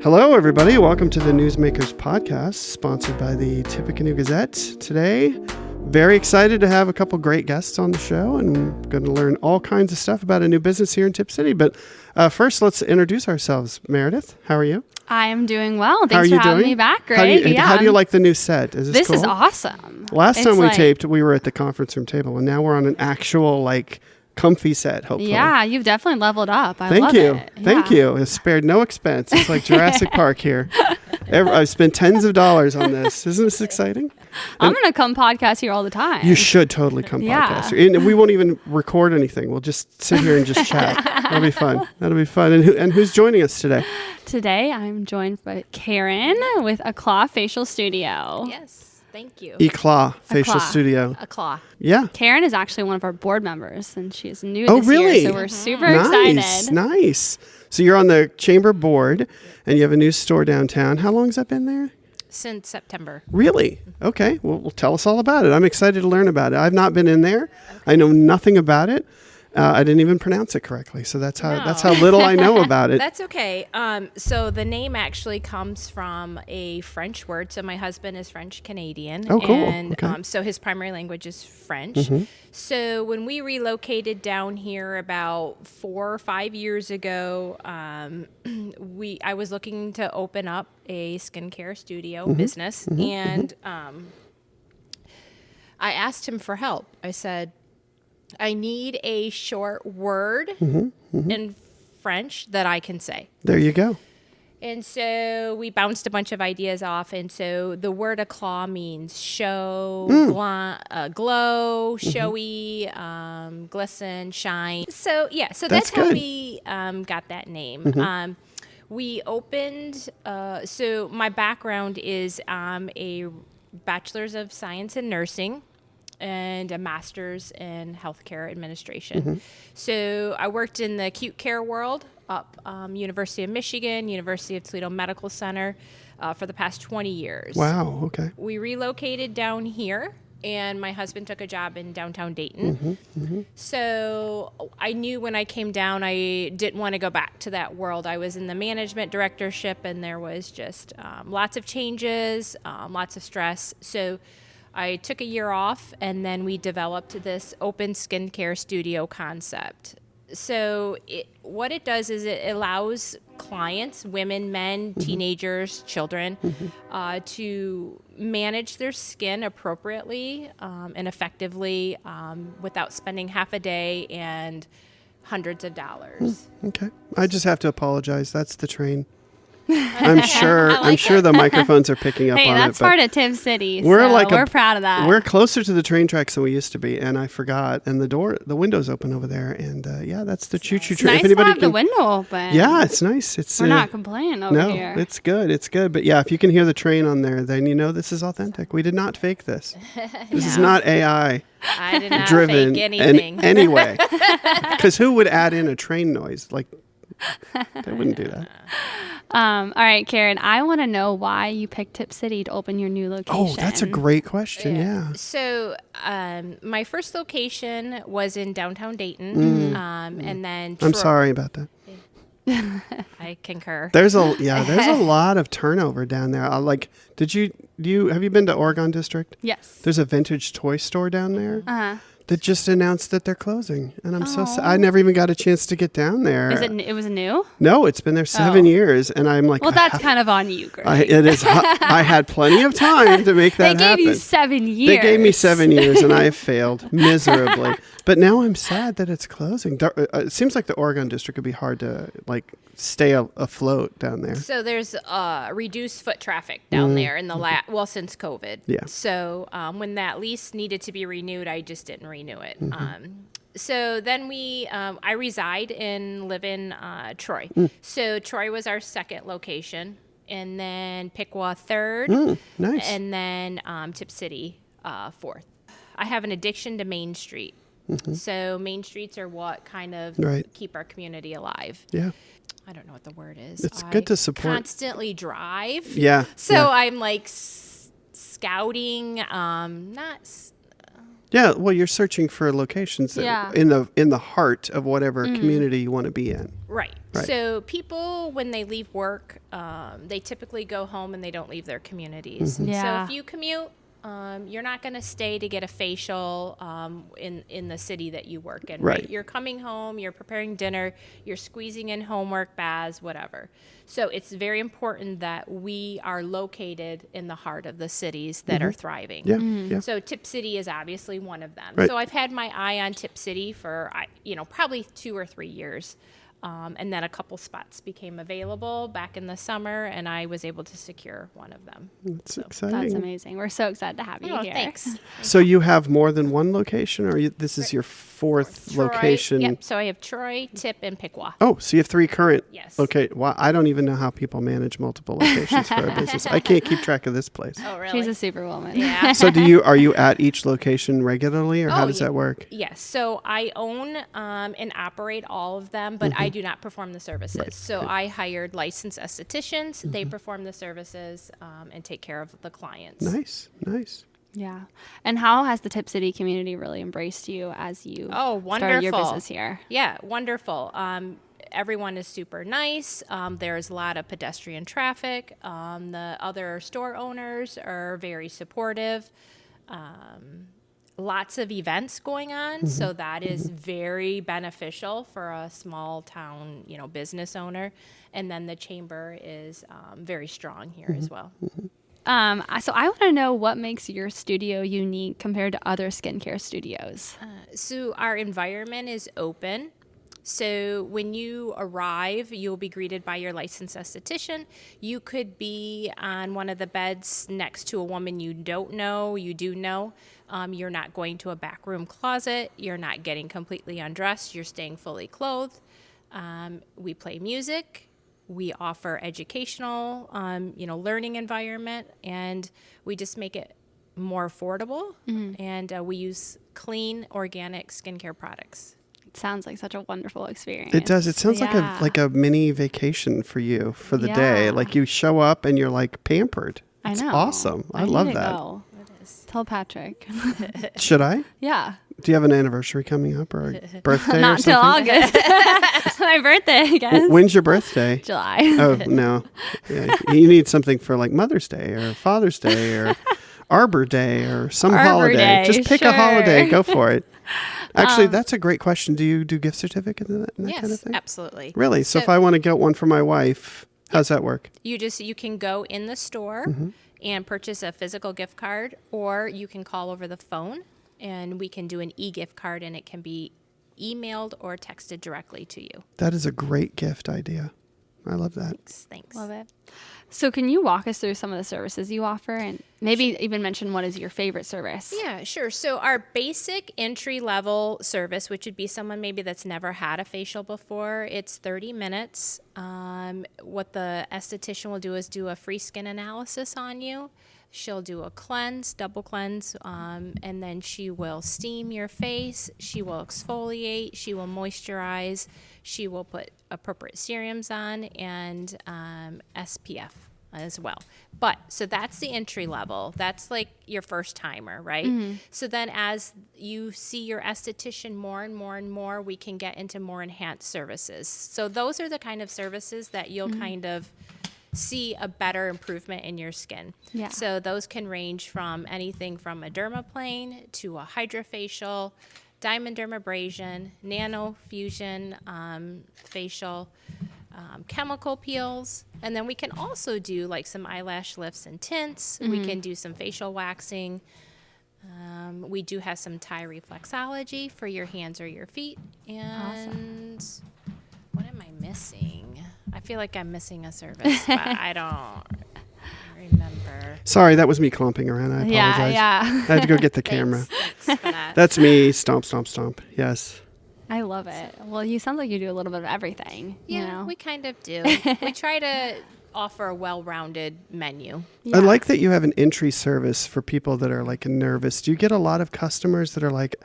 Hello, everybody. Welcome to the Newsmakers Podcast, sponsored by the Tippecanoe Gazette. Today, very excited to have a couple great guests on the show, and we're going to learn all kinds of stuff about a new business here in Tipp City. But first, let's introduce ourselves. Meredith, how are you? I am doing well. Thanks for having me back. Great. How do you like the new set? Is this cool? Is awesome. Last time we taped, we were at the conference room table, and now we're on an actual, comfy set, hopefully. Yeah, you've definitely leveled up. I love it. Thank you. It's spared no expense. It's like Jurassic Park here. I've spent tens of dollars on this. Isn't this exciting? I'm going to come podcast here all the time. You should totally come podcast here. And we won't even record anything. We'll just sit here and just chat. That'll be fun. And who's joining us today? Today, I'm joined by Karin with éclat Facial Studio. Yes. Thank you. éclat Facial Studio. éclat. Yeah. Karin is actually one of our board members, and she is new this year, so we're super excited. Nice. So you're on the chamber board, and you have a new store downtown. How long's that been there? Since September. Really? Okay. Well, tell us all about it. I'm excited to learn about it. I've not been in there. Okay. I know nothing about it. I didn't even pronounce it correctly, so that's how little I know about it. That's okay. So the name actually comes from a French word. So my husband is French Canadian. Oh, cool. And okay. So his primary language is French. Mm-hmm. So when we relocated down here about 4 or 5 years ago, I was looking to open up a skincare studio business, and I asked him for help. I said, I need a short word in French that I can say. There you go. And so we bounced a bunch of ideas off. And so the word éclat means show, glow, showy, glisten, shine. So that's how we got that name. We opened, so my background is a bachelor's of science in nursing and a master's in healthcare administration. So I worked in the acute care world up University of Michigan, University of Toledo Medical Center for the past 20 years. Wow, okay. We relocated down here, and my husband took a job in downtown Dayton. So I knew when I came down, I didn't want to go back to that world. I was in the management directorship, and there was just lots of changes, lots of stress. So I took a year off, and then we developed this open skincare studio concept. So what it does is it allows clients, women, men, teenagers, children, to manage their skin appropriately and effectively without spending half a day and hundreds of dollars. Okay. I just have to apologize. That's the train. I'm sure the microphones are picking up on it. Hey, that's part of Tipp City. We're we're proud of that. We're closer to the train tracks than we used to be, and I forgot. And the window's open over there, and that's the choo-choo train. Nice to have the window open. Yeah, it's nice. We're not complaining over here. No, it's good. It's good. But yeah, if you can hear the train on there, then you know this is authentic. We did not fake this. This is not AI. I did not driven fake anything. Anyway, because who would add in a train noise? They wouldn't do that. All right, Karin, I want to know why you picked Tipp City to open your new location. Oh, that's a great question. Yeah. So my first location was in downtown Dayton, and then I'm sorry about that. I concur. There's a lot of turnover down there. Have you been to Oregon District? Yes. There's a vintage toy store down there. That just announced that they're closing, and I'm so sad. I never even got a chance to get down there. It was new? No, it's been there 7 years, and I'm like, well, that's kind of on you, Greg. It is. I had plenty of time to make that happen. They gave you 7 years. They gave me 7 years, and I have failed miserably. But now I'm sad that it's closing. It seems like the Oregon District would be hard to stay afloat down there. So there's reduced foot traffic down there in the since COVID. Yeah. So when that lease needed to be renewed, I just didn't renew it. So then I reside and live in Troy. So Troy was our second location, and then Piqua third, nice, and then Tipp City fourth. I have an addiction to Main Street. So Main Streets are what kind of keep our community alive. Yeah. I don't know what the word is. It's good to support. Constantly drive. Yeah. So I'm scouting, Yeah, well, you're searching for locations that in the heart of whatever community you want to be in. Right. Right. So people, when they leave work, they typically go home and they don't leave their communities. Mm-hmm. Yeah. So if you commute, you're not going to stay to get a facial in the city that you work in. Right. You're coming home, you're preparing dinner, you're squeezing in homework, baths, whatever. So it's very important that we are located in the heart of the cities that are thriving. Yeah, yeah. So Tipp City is obviously one of them. Right. So I've had my eye on Tipp City for, probably 2 or 3 years. And then a couple spots became available back in the summer, and I was able to secure one of them. That's exciting. That's amazing. We're so excited to have you here. Thanks. So you have more than one location, or this is your fourth Troy, location? Yep. So I have Troy, Tipp, and Piqua. Oh, so you have 3 current. Yes. Okay. Well, I don't even know how people manage multiple locations for a business. I can't keep track of this place. Oh, really? She's a superwoman. Yeah. So are you at each location regularly, or how does that work? Yes. So I own and operate all of them, but I do not perform the services. So I hired licensed estheticians. They perform the services and take care of the clients. Nice. Yeah. And how has the Tipp City community really embraced you as you started your business here? Yeah, wonderful. Everyone is super nice. There's a lot of pedestrian traffic. The other store owners are very supportive. Lots of events going on, so that is very beneficial for a small town, business owner. And then the chamber is very strong here as well. So I want to know what makes your studio unique compared to other skincare studios. So our environment is open. So when you arrive, you'll be greeted by your licensed esthetician. You could be on one of the beds next to a woman you don't know, you do know. You're not going to a backroom closet. You're not getting completely undressed. You're staying fully clothed. We play music. We offer educational, learning environment, and we just make it more affordable. And we use clean, organic skincare products. Sounds like such a wonderful experience. It does. It sounds like a mini vacation for you for the day. Like you show up and you're like pampered. It's I know. Awesome. I need love to that. go. It is. Tell Patrick. Should I? Yeah. Do you have an anniversary coming up or a birthday Not or something? till August. My birthday, I guess. When's your birthday? July. Oh, no. Yeah, you need something for like Mother's Day or Father's Day or Arbor Day or some Arbor holiday. Day, Just pick sure. a holiday. Go for it. Actually, that's a great question. Do you do gift certificates and that Yes, kind of thing? absolutely. Really? So if I want to get one for my wife, how's that work? You can go in the store and purchase a physical gift card, or you can call over the phone and we can do an e-gift card, and it can be emailed or texted directly to you. That is a great gift idea. I love that. Thanks. Love it. So can you walk us through some of the services you offer and maybe even mention what is your favorite service? Yeah, sure. So our basic entry-level service, which would be someone maybe that's never had a facial before, it's 30 minutes. What the esthetician will do is do a free skin analysis on you. She'll do a cleanse, double cleanse, and then she will steam your face. She will exfoliate. She will moisturize. She will put appropriate serums on and SPF as well. So that's the entry level. That's like your first timer, right? Mm-hmm. So then as you see your esthetician more and more and more, we can get into more enhanced services. So those are the kind of services that you'll kind of see a better improvement in your skin. Yeah. So those can range from anything from a dermaplane to a hydrofacial, diamond dermabrasion, nano fusion facial, chemical peels, and then we can also do like some eyelash lifts and tints. Mm-hmm. We can do some facial waxing. We do have some Thai reflexology for your hands or your feet. And what am I missing? I feel like I'm missing a service, but I don't remember. Sorry, that was me clomping around. I apologize. Yeah. I had to go get the camera. Thanks for that. That's me. Stomp, stomp, stomp. Yes. I love it. Well, you sound like you do a little bit of everything. Yeah, you know? we kind of do. We try to offer a well-rounded menu. Yeah. I like that you have an entry service for people that are like nervous. Do you get a lot of customers that are like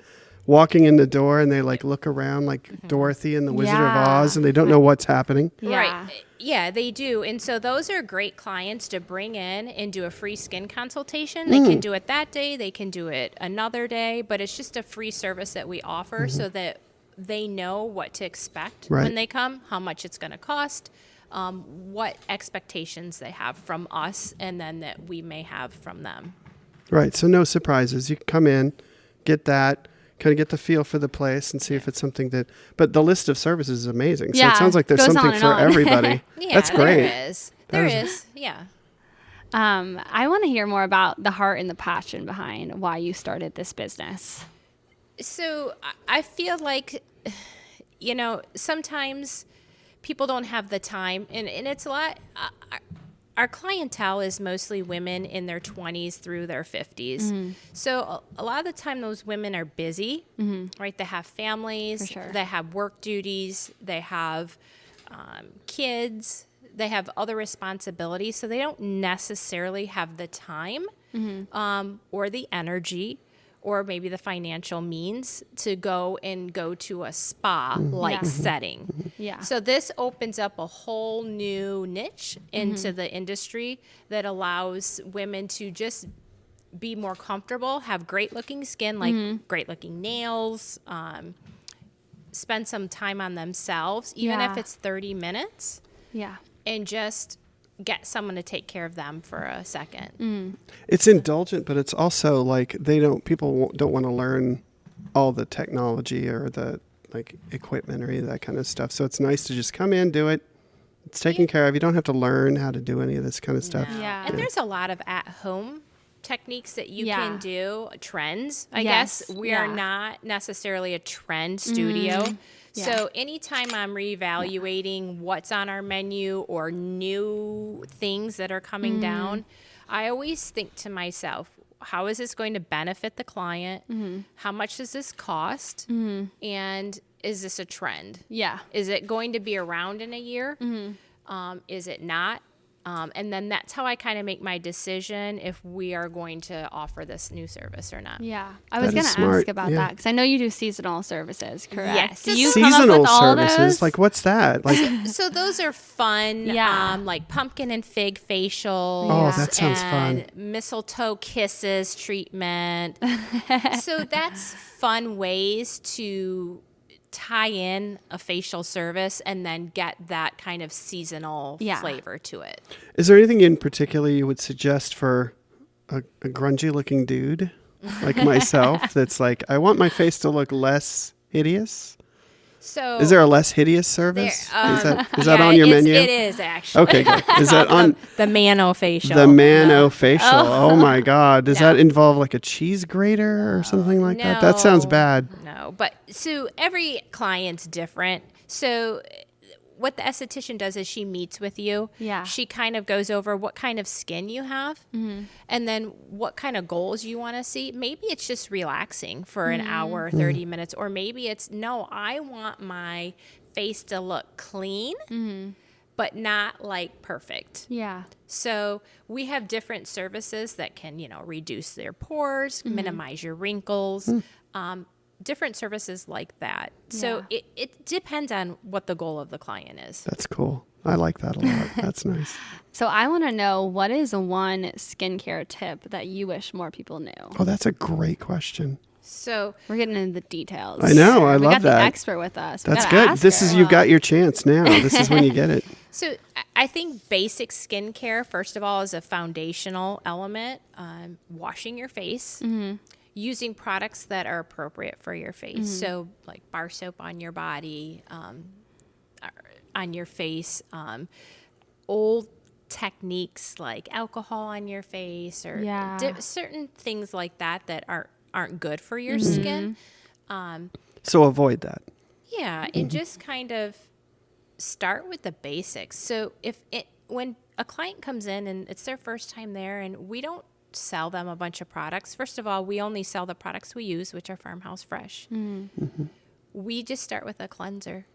walking in the door and they like look around like Dorothy and the Wizard of Oz and they don't know what's happening? Yeah. Right. Yeah, they do. And so those are great clients to bring in and do a free skin consultation. They can do it that day. They can do it another day. But it's just a free service that we offer so that they know what to expect when they come, how much it's going to cost, what expectations they have from us, and then that we may have from them. Right. So no surprises. You can come in, get that, kind of get the feel for the place and see if it's something that, but the list of services is amazing. So it sounds like there's something for everybody. That's great. There is. Yeah. I want to hear more about the heart and the passion behind why you started this business. So I feel like, sometimes people don't have the time, and it's a lot. Our clientele is mostly women in their 20s through their 50s. So a lot of the time those women are busy, right? They have families, they have work duties, they have kids, they have other responsibilities. So they don't necessarily have the time or the energy or maybe the financial means to go to a spa-like setting. Yeah. So this opens up a whole new niche into the industry that allows women to just be more comfortable, have great-looking skin, like great-looking nails, spend some time on themselves, even if it's 30 minutes. Yeah. And just get someone to take care of them for a second. It's indulgent, but it's also like people don't want to learn all the technology or the equipment or any of that kind of stuff. So it's nice to just come in, do it. It's taken care of. You don't have to learn how to do any of this kind of stuff. No. And there's a lot of at-home techniques that you can do, trends, I guess. We are not necessarily a trend studio. So anytime I'm reevaluating what's on our menu or new things that are coming down, I always think to myself, how is this going to benefit the client? How much does this cost? And is this a trend? Yeah. Is it going to be around in a year? Is it not? And then that's how I kind of make my decision if we are going to offer this new service or not. Yeah. I was going to ask about that because I know you do seasonal services, correct? Yes. Do you seasonal come up with all services? those? Like, what's that? Like, so those are fun, like pumpkin and fig facials. Oh, that sounds fun. Mistletoe kisses treatment. So that's fun ways to tie in a facial service and then get that kind of seasonal flavor to it. Is there anything in particular you would suggest for a grungy looking dude like myself that's like, I want my face to look less hideous? So is there a less hideous service? Is that on your menu? It is actually. Okay, good. Is that on the manofacial? The manofacial. Oh my God. Does that involve like a cheese grater or something like that? That sounds bad. No, but so every client's different. So what the esthetician does is she meets with you. Yeah. She kind of goes over what kind of skin you have and then what kind of goals you want to see. Maybe it's just relaxing for an hour, 30 minutes, or maybe it's, no, I want my face to look clean, but not like perfect. Yeah. So we have different services that can, reduce their pores, minimize your wrinkles, different services like that. So it depends on what the goal of the client is. That's cool. I like that a lot. That's nice. So I want to know, what is one skincare tip that you wish more people knew? Oh, that's a great question. So we're getting into the details. I know. I love that. We got the expert with us. That's good. You've got your chance now. This is when you get it. So I think basic skincare, first of all, is a foundational element. Washing your face. Using products that are appropriate for your face. So like bar soap on your body, on your face, old techniques like alcohol on your face, or certain things like that aren't good for your skin. So avoid that. Yeah, and just kind of start with the basics. So when a client comes in and it's their first time there and we don't sell them a bunch of products. First of all, we only sell the products we use, which are Farmhouse Fresh. We just start with a cleanser.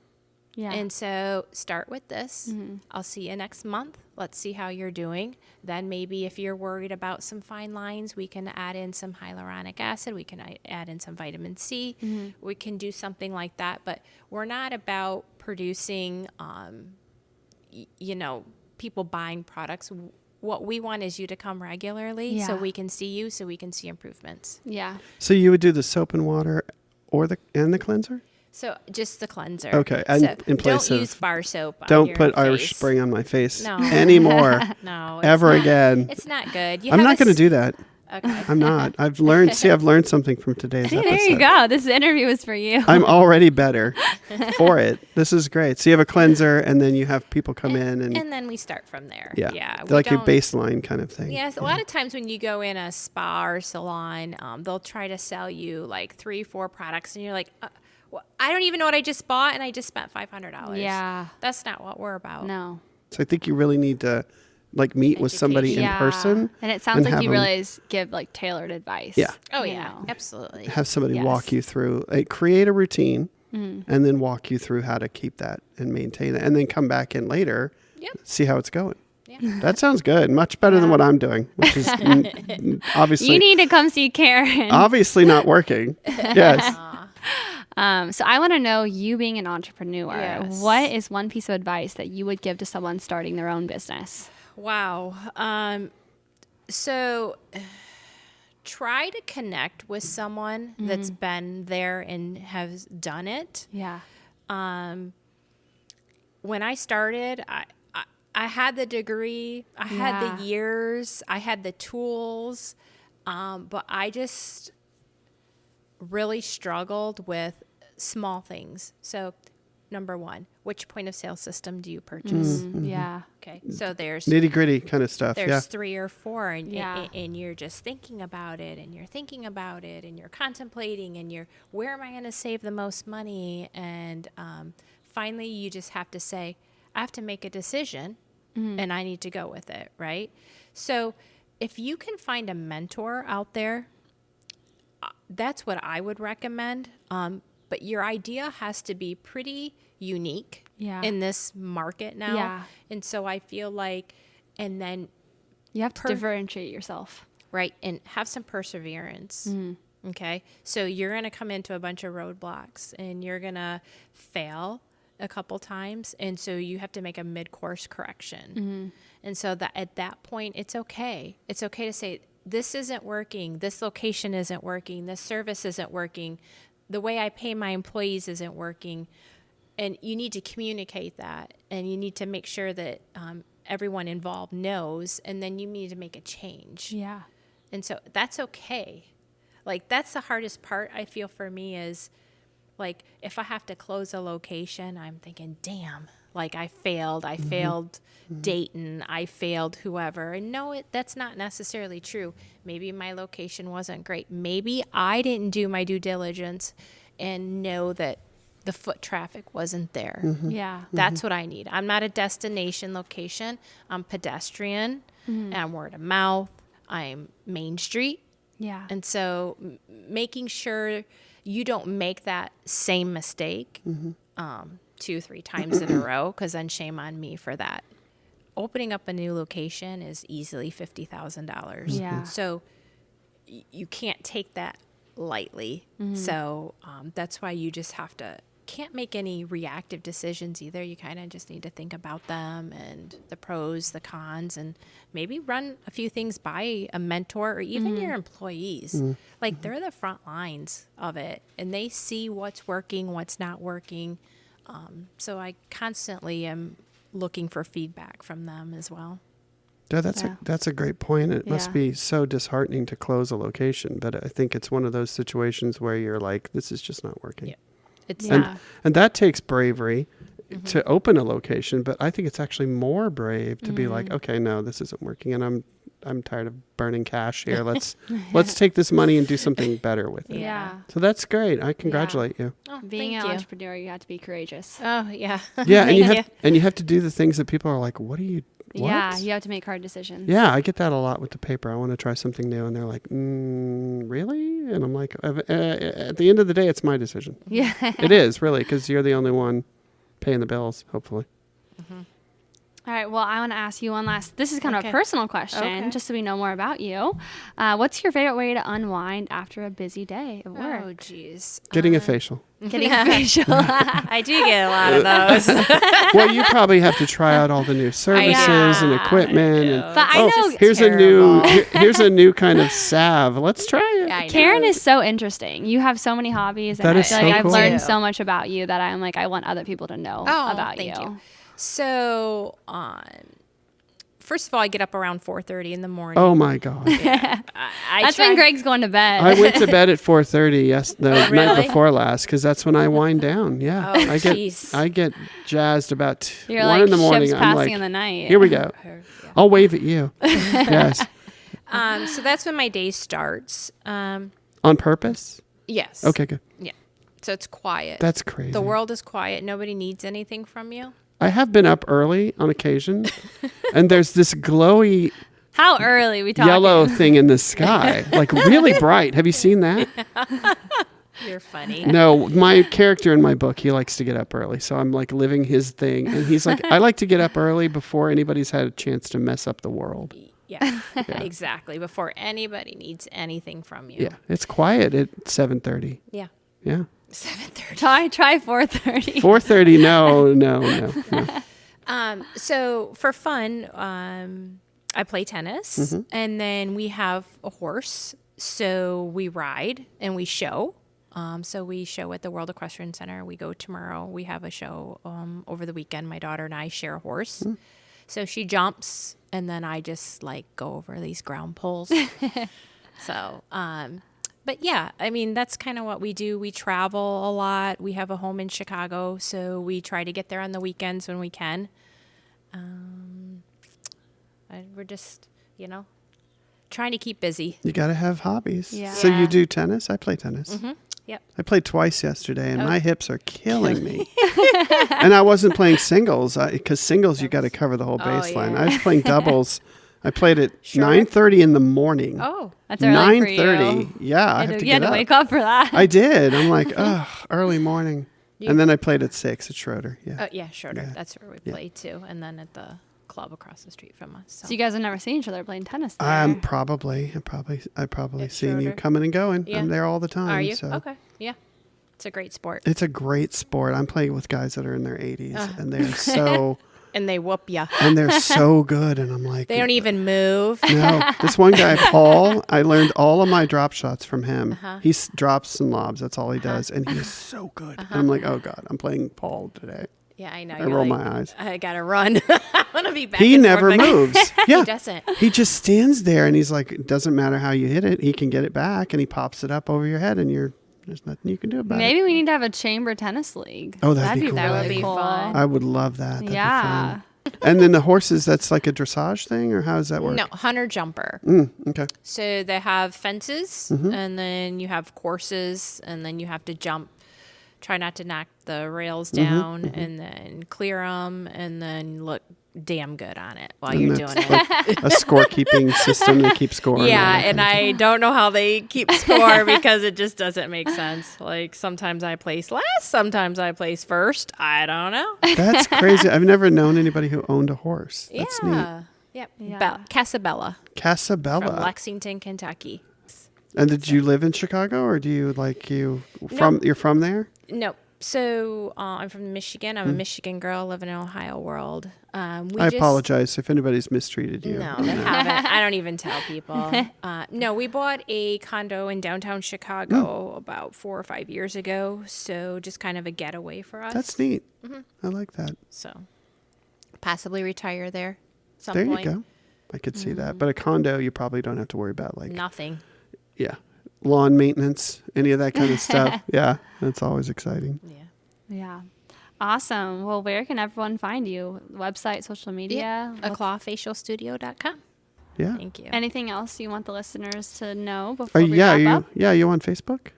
Yeah. And so start with this. I'll see you next month. Let's see how you're doing. Then maybe if you're worried about some fine lines, we can add in some hyaluronic acid. We can add in some vitamin C. We can do something like that. But we're not about producing people buying products. What we want is you to come regularly so we can see you, so we can see improvements. Yeah. So you would do the soap and water and the cleanser? So just the cleanser. Okay. And so in place don't of, use bar soap on don't your put Irish face. Spring on my face No. anymore. No. Ever again. It's not good. I'm not going to do that. Okay. I'm not. I've learned something from today's episode. There you go. This interview was for you. I'm already better for it. This is great. So you have a cleanser, and then you have people come in. And then we start from there. Yeah. Like a baseline kind of thing. Yes. A lot of times when you go in a spa or salon, they'll try to sell you like 3-4 products, and you're like, I don't even know what I just bought, and I just spent $500. Yeah. That's not what we're about. No. So I think you really need to meet with somebody in person. And it sounds like you really give like tailored advice. Yeah. Oh, yeah. Absolutely. Have somebody walk you through, create a routine, and then walk you through how to keep that and maintain it, and then come back in later, see how it's going. Yeah. That sounds good. Much better than what I'm doing, which is obviously... You need to come see Karin. Obviously not working. Yes. So I want to know, you being an entrepreneur, what is one piece of advice that you would give to someone starting their own business? Wow. So try to connect with someone that's been there and has done it. Yeah. When I started, I had the degree, I had the years, I had the tools, but I just really struggled with small things. So number one, which point of sale system do you purchase? Yeah. Okay. So there's nitty gritty kind of stuff. There's 3 or 4 and you're just thinking about it and you're thinking about it and you're contemplating and where am I going to save the most money? And finally you just have to say, I have to make a decision and I need to go with it. Right. So if you can find a mentor out there, that's what I would recommend. But your idea has to be pretty unique in this market now. Yeah. And so I feel like, and then you have to differentiate yourself. Right. And have some perseverance. Okay. So you're going to come into a bunch of roadblocks and you're going to fail a couple times. And so you have to make a mid-course correction. And so that at that point, it's okay. It's okay to say, this isn't working. This location isn't working. This service isn't working. The way I pay my employees isn't working. And you need to communicate that. And you need to make sure that everyone involved knows. And then you need to make a change. Yeah. And so that's okay. Like, that's the hardest part, I feel, for me is, like, if I have to close a location, I'm thinking, damn, like, I failed. I failed Dayton. I failed whoever. And no, that's not necessarily true. Maybe my location wasn't great. Maybe I didn't do my due diligence and know that the foot traffic wasn't there. Yeah. That's what I need. I'm not a destination location. I'm pedestrian. And I'm word of mouth. I'm Main Street. Yeah. And so making sure you don't make that same mistake 2-3 times in a row, because then shame on me for that. Opening up a new location is easily $50,000. Yeah. So you can't take that lightly. So that's why you just can't make any reactive decisions either. You kind of just need to think about them and the pros, the cons, and maybe run a few things by a mentor or even your employees. Like, they're the front lines of it and they see what's working, what's not working. So I constantly am looking for feedback from them as well. Yeah, that's a great point. It must be so disheartening to close a location, but I think it's one of those situations where you're like, this is just not working. Yeah. And that takes bravery to open a location, but I think it's actually more brave to be like, okay, no, this isn't working, and I'm tired of burning cash here. Let's take this money and do something better with it. Yeah. So that's great. I congratulate you. Oh, Being an entrepreneur, you have to be courageous. Oh, yeah. Yeah, and you have to do the things that people are like, what are you? What? Yeah, you have to make hard decisions. Yeah, I get that a lot with the paper. I want to try something new, and they're like, really? And I'm like, at the end of the day, it's my decision. Yeah. It is, really, because you're the only one paying the bills, hopefully. All right. Well, I want to ask you one last. This is kind of a personal question, just so we know more about you. What's your favorite way to unwind after a busy day of work? Oh, geez. Getting a facial. Getting a facial. I do get a lot of those. Well, you probably have to try out all the new services and equipment. And, But I know here's a new kind of salve. Let's try it. Yeah, Karen is so interesting. You have so many hobbies, and That is I feel like so I've cool. learned so much about you that I'm like I want other people to know about thank you. you. So, first of all, I get up around 4:30 in the morning. Oh my God. That's when Greg's going to bed. I went to bed at 4:30 the night Really? before last because that's when I wind down. Yeah. Oh, I get jazzed about You're 1 like in the morning. ships I'm passing like, in the night. here we go. I'll wave at you. Yes. So that's when my day starts. On purpose? Yes. Okay, good. Yeah. So it's quiet. That's crazy. The world is quiet. Nobody needs anything from you. I have been up early on occasion, and there's this glowy How early we talking? yellow thing in the sky, like really bright. Have you seen that? You're funny. No, my character in my book, he likes to get up early. So I'm like living his thing. And he's like, I like to get up early before anybody's had a chance to mess up the world. Yeah, exactly. Before anybody needs anything from you. Yeah, it's quiet at 7:30. Yeah. Yeah. 7:30. Try 4:30. 4:30, no. So for fun, I play tennis, Mm-hmm. and then we have a horse. So we ride and we show. So we show at the World Equestrian Center. We go tomorrow. We have a show over the weekend. My daughter and I share a horse. So she jumps, and then I just like go over these ground poles. So, but yeah, I mean, that's kind of what we do. We travel a lot. We have a home in Chicago, so we try to get there on the weekends when we can. We're just, trying to keep busy. You got to have hobbies. Yeah. So Yeah. you do tennis? I play tennis. Yep. I played twice yesterday, and my hips are killing me. And I wasn't playing singles because singles you got to cover the whole baseline. yeah. I was playing doubles. I played at Sure. 9:30 in the morning. Oh, That's early for you. 9:30. Yeah, I have to You had get to up. wake up for that. I did. I'm like, ugh, early morning. And then I played at 6 at Schroeder. Yeah. yeah, Schroeder. Yeah. That's where we play too, and then at the club across the street from us. So you guys have never seen each other playing tennis there. I've probably At seen you Schroeder. coming and going. Yeah. I'm there all the time. Are you? So. Okay. Yeah. It's a great sport. It's a great sport. I'm playing with guys that are in their 80s, and they're so And they whoop ya. and they're so good. And I'm like, They don't even move. no. This one guy, Paul, I learned all of my drop shots from him. He drops and lobs. That's all he does, and he's so good. And I'm like, oh God, I'm playing Paul today. Yeah, I know. I roll my eyes. I gotta run. I want to be back. He and never forth. moves. Yeah, He doesn't. He just stands there, and he's like, it doesn't matter how you hit it. He can get it back, and he pops it up over your head, and there's nothing you can do about it. Maybe we need to have a chamber tennis league. Oh, that'd be cool. That would That'd be be cool. fun. I would love that. That'd be Yeah. fun. And then the horses, that's like a dressage thing, or how does that work? No, hunter jumper. Okay. So they have fences, Mm-hmm. and then you have courses, and then you have to jump. Try not to knock the rails Mm-hmm, down, and then clear them, and then look damn good on it while And you're that's doing it. like a scorekeeping system to keep score. all Yeah, that and kind of I don't know how they keep score because it just doesn't make sense. Like sometimes I place last, sometimes I place first. I don't know. stuff. That's crazy. I've never known anybody who owned a horse. That's neat. Yep. Yeah. Casabella from Casabella. Lexington, Kentucky. And did you live in Chicago, or do you you're from there? No. So I'm from Michigan. I'm a Michigan girl living in Ohio world. I apologize if anybody's mistreated you. No, they haven't. I don't even tell people. No, we bought a condo in downtown Chicago about 4 or 5 years ago. So just kind of a getaway for us. That's neat. I like that. So possibly retire there. Some There point. you go. I could see that. But a condo, you probably don't have to worry about Nothing. yeah, lawn maintenance, any of that kind of stuff. Yeah, that's always exciting. Yeah. Yeah. Awesome. Well, where can everyone find you? Website, social media? clawfacialstudio.com. Yeah. Thank you. Anything else you want the listeners to know before we Yeah, wrap up? you on Facebook?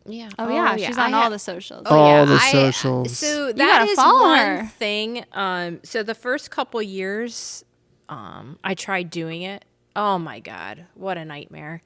Yeah. Oh, yeah. She's on all the socials. All the socials. So gotta that is follow one her. thing. So the first couple years, I tried doing it. Oh my God, what a nightmare!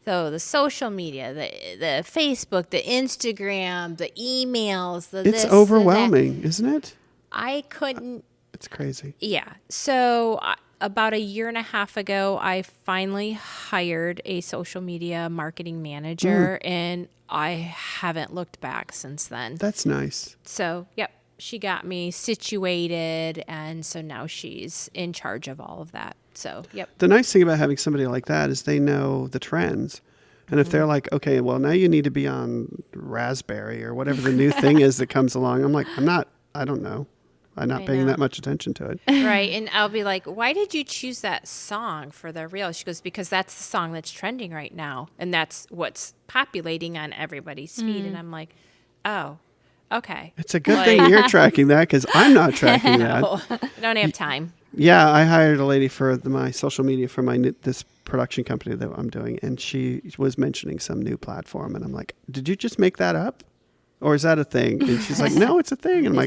So the social media, the Facebook, the Instagram, the emails, It's overwhelming, isn't it? I couldn't It's crazy. Yeah. So about a year and a half ago, I finally hired a social media marketing manager, and I haven't looked back since then. That's nice. So, yep, she got me situated, and so now she's in charge of all of that. So, yep. The nice thing about having somebody like that is they know the trends. And if they're like, okay, well, now you need to be on Raspberry or whatever the new thing is that comes along. I'm like, I don't know. I'm not paying that much attention to it. Right. And I'll be like, why did you choose that song for the reel? She goes, because that's the song that's trending right now. And that's what's populating on everybody's feed. And I'm like, oh, okay. It's a good thing you're tracking that because I'm not tracking that. I don't have time. Yeah, I hired a lady for my social media for this production company that I'm doing, and she was mentioning some new platform, and I'm like, "Did you just make that up, or is that a thing?" And she's like, "No, it's a thing." And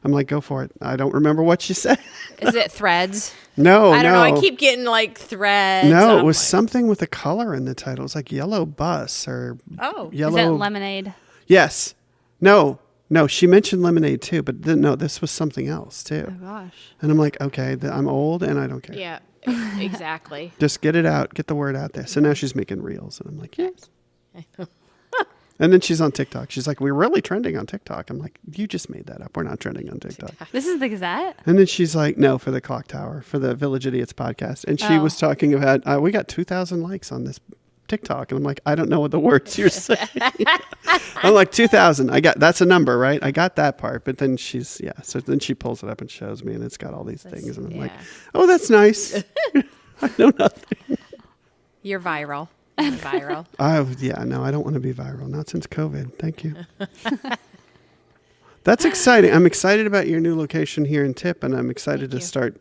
I'm like, "Go for it." I don't remember what she said. Is it Threads? No, I don't know. I keep getting like Threads. No, it was something with a color in the title. It was like Yellow Bus or Yellow. Is it Lemonade? Yes. No, she mentioned Lemonade too, but no, this was something else too. Oh gosh. And I'm like, okay, I'm old and I don't care. Yeah, exactly. Just get it out, get the word out there. So now she's making reels, and I'm like, yes. And then she's on TikTok. She's like, we're really trending on TikTok. I'm like, you just made that up. We're not trending on TikTok. This is the Gazette? And then she's like, no, for the Clock Tower, for the Village Idiots podcast. And she was talking about, we got 2,000 likes on this TikTok. And I'm like, I don't know what the words you're saying. I'm like, 2,000. That's a number, right? I got that part. But then so then she pulls it up and shows me, and it's got all these things. And I'm like, oh, that's nice. I know nothing. You're viral. Viral. No, I don't want to be viral. Not since COVID. Thank you. That's exciting. I'm excited about your new location here in Tipp, and I'm excited to start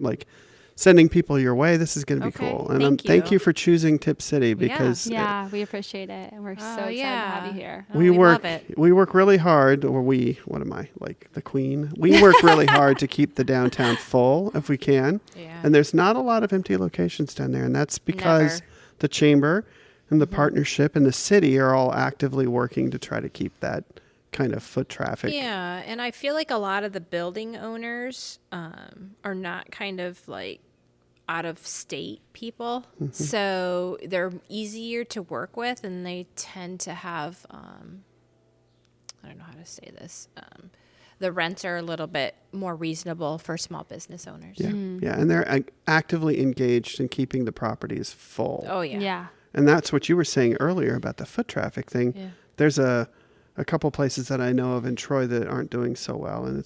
sending people your way. This is going to be cool. And thank you for choosing Tipp City because we appreciate it, and we're so excited to have you here. We work really hard, or what am I, like the queen? We work really hard to keep the downtown full if we can. Yeah. And there's not a lot of empty locations down there, and that's because the chamber and the partnership and the city are all actively working to try to keep that kind of foot traffic. Yeah, and I feel like a lot of the building owners are not kind of like out of state people. Mm-hmm. So they're easier to work with, and they tend to have, I don't know how to say this, the rents are a little bit more reasonable for small business owners. Yeah, yeah, and they're actively engaged in keeping the properties full. Oh, yeah. Yeah. And that's what you were saying earlier about the foot traffic thing. Yeah. There's a couple places that I know of in Troy that aren't doing so well, and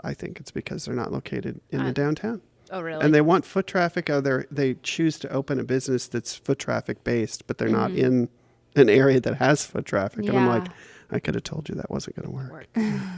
I think it's because they're not located in the downtown. Oh, really? And they want foot traffic. They choose to open a business that's foot traffic based, but they're not in an area that has foot traffic. Yeah. And I'm like, I could have told you that wasn't going to work.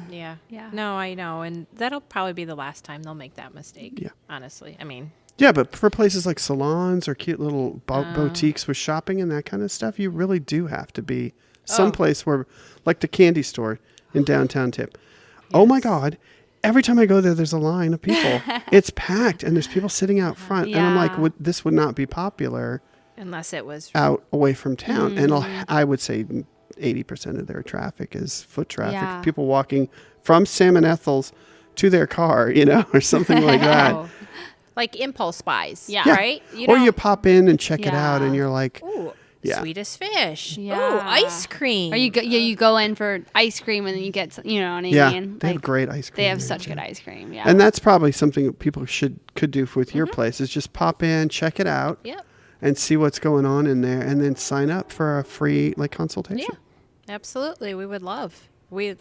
Yeah. No, I know. And that'll probably be the last time they'll make that mistake. Yeah. Honestly. I mean. Yeah, but for places like salons or cute little boutiques with shopping and that kind of stuff, you really do have to be someplace where, like the candy store in downtown Tipp. Yes. Oh my God. Every time I go there, there's a line of people. It's packed, and there's people sitting out front. Yeah. And I'm like, this would not be popular unless it was out away from town. And I would say 80% of their traffic is foot traffic. Yeah. People walking from Sam and Ethel's to their car, or something like that. Like impulse buys, right? You pop in and check it out, and you're like, ooh. Yeah. Sweetest fish. Yeah. Oh, ice cream. Or you go in for ice cream and then you get, what I mean? Yeah, they have great ice cream. They have such good ice cream, yeah. And that's probably something people could do with your place is just pop in, check it out, and see what's going on in there, and then sign up for a free consultation. Yeah, absolutely. We would love. We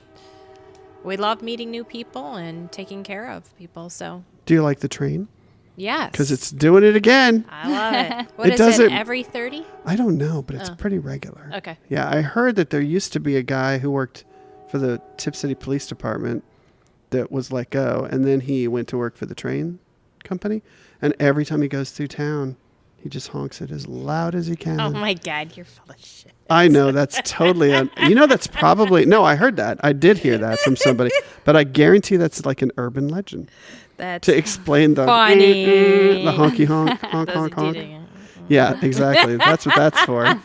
love meeting new people and taking care of people. So. Do you like the train? Yes. Because it's doing it again. I love it. What is it, every 30? I don't know, but it's pretty regular. Okay. Yeah, I heard that there used to be a guy who worked for the Tipp City Police Department that was let go, and then he went to work for the train company, and every time he goes through town, he just honks it as loud as he can. Oh, my God, you're full of shit. I know, that's totally... that's probably... No, I heard that. I did hear that from somebody, but I guarantee that's like an urban legend. That's to explain the funny. The honky honk. Yeah, exactly. That's what that's for.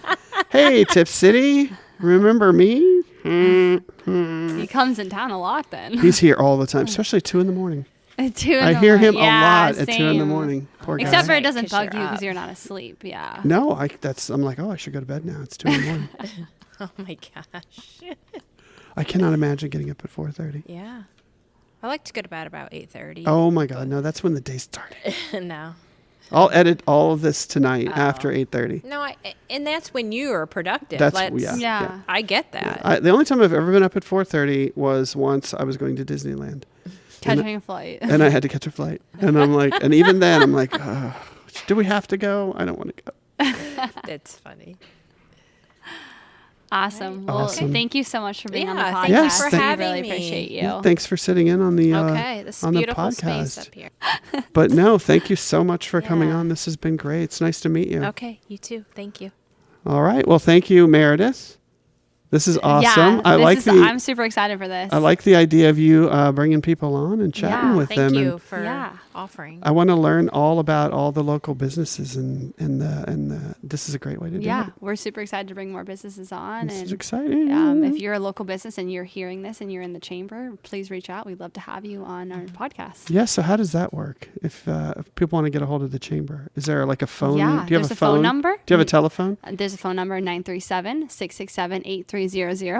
Hey, Tipp City, remember me? He comes in town a lot then. He's here all the time, especially 2 a.m. At 2 in the I hear him morning. a lot at same. 2 in the morning. Poor guy. Except for it Right, doesn't 'cause bug you're you because up. you're not asleep. Yeah. No, I'm like, oh, I should go to bed now. It's 2 in the morning. Oh my gosh. I cannot imagine getting up at 4:30. Yeah. I like to go to bed about 8:30. Oh my God, no, that's when the day started. No. I'll edit all of this tonight after 8:30. No, and that's when you are productive. That's Yeah. I get that. The only time I've ever been up at 4:30 was once I was going to Disneyland. Catching a flight. And I had to catch a flight. And I'm like, and even then I'm like, do we have to go? I don't want to go. That's funny. Awesome. Well, Awesome. thank you so much for being on the Yeah, podcast. thank you for We having really me. appreciate you. Thanks for sitting in on the Okay, this on the beautiful podcast. space up here. But no, thank you so much for coming Yeah. on. This has been great. It's nice to meet you. Okay, you too. Thank you. All right. Well, thank you, Meredith. This is awesome. Yeah, I'm super excited for this. I like the idea of you bringing people on and chatting with them. Thank you And for offering. I want to learn all about all the local businesses, and this is a great way to do it. Yeah, we're super excited to bring more businesses on. This is And exciting. if you're a local business and you're hearing this and you're in the chamber, please reach out. We'd love to have you on our podcast. Yeah. So how does that work? If people want to get a hold of the chamber, is there like a phone? Yeah, Do you have there's a phone number. Do you have a telephone? There's a phone number, 937-667-8300,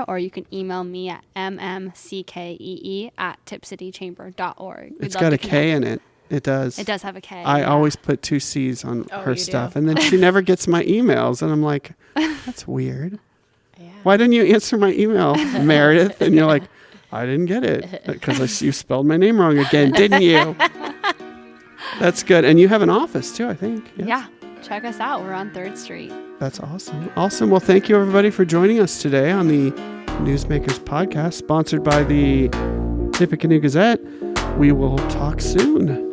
or you can email me at mmckee@tippcitychamber.org. It's got a K in it. It does. It does have a K. I yeah. always put 2 C's on Oh, her you stuff, do? and then she never gets my emails, and I'm like, that's weird. Yeah. Why didn't you answer my email, Meredith? And you're like, I didn't get it because you spelled my name wrong again, didn't you? That's good. And you have an office too, I think. Yes? Yeah. Check us out. We're on 3rd Street. That's awesome. Awesome. Well, thank you everybody for joining us today on the Newsmakers podcast, sponsored by the Tippecanoe Gazette. We will talk soon.